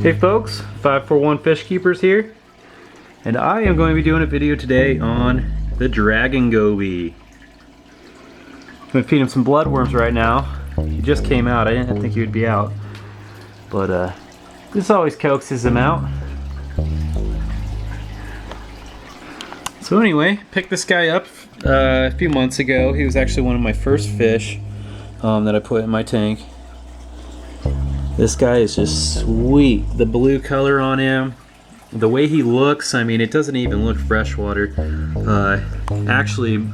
Hey folks, 541 Fish Keepers here, and I am going to be doing a video today on the dragon goby. I'm going to feed him some bloodworms right now. He just came out. I didn't think he would be out, but this always coaxes him out. So anyway, picked this guy up a few months ago. He was actually one of my first fish that I put in my tank. This guy is just sweet. The blue color on him, the way he looks, I mean, it doesn't even look freshwater. Actually,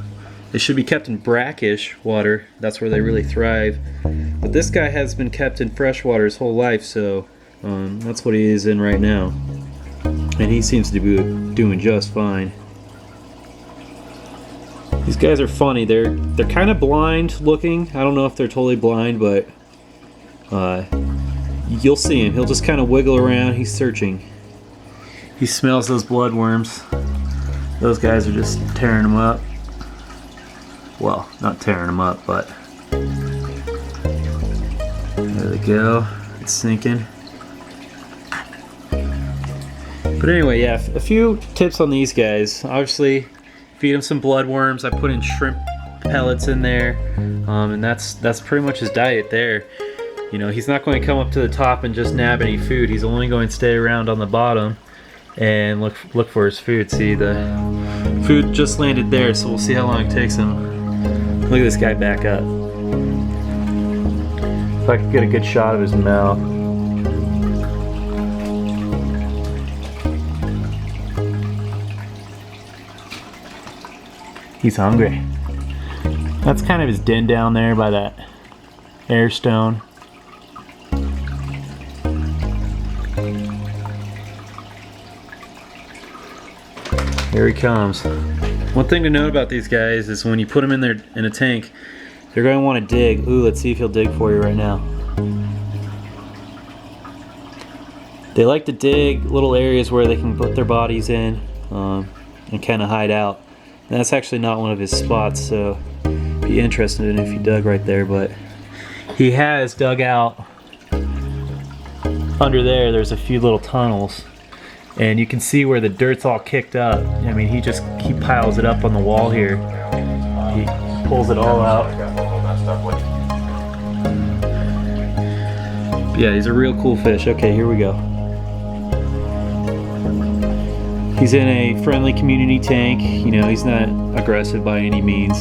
it should be kept in brackish water. That's where they really thrive. But this guy has been kept in freshwater his whole life, so that's what he is in right now. And he seems to be doing just fine. These guys are funny. They're kind of blind looking. I don't know if they're totally blind, but you'll see him. He'll just kind of wiggle around. He's searching. He smells those bloodworms. Those guys are just tearing them up. Well, not tearing them up, but there they go. It's sinking. But anyway, yeah, a few tips on these guys. Obviously, feed him some bloodworms. I put in shrimp pellets in there, and that's pretty much his diet there. You know, he's not going to come up to the top and just nab any food. He's only going to stay around on the bottom and look for his food. See, the food just landed there, so we'll see how long it takes him. Look at this guy back up. If I could get a good shot of his mouth. He's hungry. That's kind of his den down there by that air stone. Here he comes. One thing to note about these guys is when you put them in a tank, they're going to want to dig. Ooh, let's see if he'll dig for you right now. They like to dig little areas where they can put their bodies in and kind of hide out. And that's actually not one of his spots, so be interested in if he dug right there, but he has dug out under there. There's a few little tunnels. And you can see where the dirt's all kicked up. I mean, he piles it up on the wall here. He pulls it all out. Yeah, he's a real cool fish. Okay, here we go. He's in a friendly community tank. You know, he's not aggressive by any means.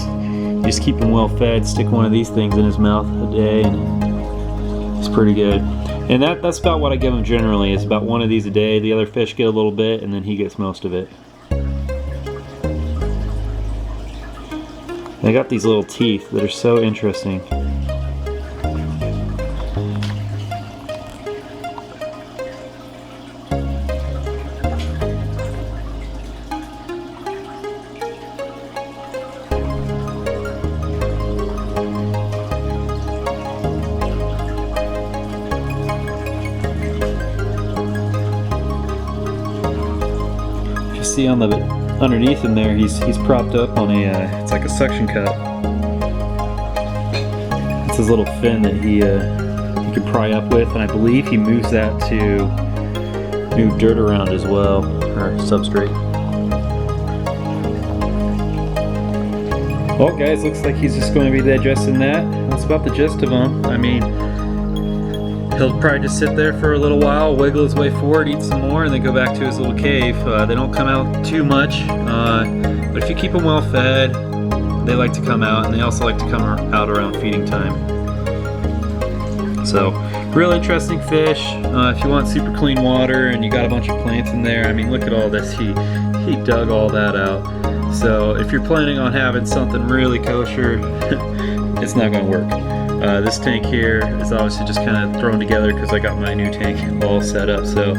Just keep him well fed. Stick one of these things in his mouth a day, and it's pretty good. And that's about what I give him generally. It's about one of these a day. The other fish get a little bit, and then he gets most of it. They got these little teeth that are so interesting. See on the underneath him there, he's propped up on a it's like a suction cup. It's his little fin that he can pry up with, and I believe he moves that to move dirt around as well, or substrate. Well guys, looks like he's just going to be digesting that. That's about the gist of him. I mean, he'll probably just sit there for a little while, wiggle his way forward, eat some more, and then go back to his little cave. They don't come out too much, but if you keep them well fed, they like to come out, and they also like to come out around feeding time. So, real interesting fish. If you want super clean water and you got a bunch of plants in there, I mean, look at all this. He dug all that out. So, if you're planning on having something really kosher, it's not going to work. This tank here is obviously just kind of thrown together because I got my new tank all set up. So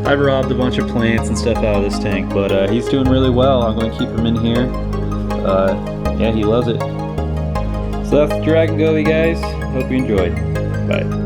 I've robbed a bunch of plants and stuff out of this tank, but he's doing really well. I'm going to keep him in here. Yeah, he loves it. So that's the dragon goby, guys. Hope you enjoyed. Bye.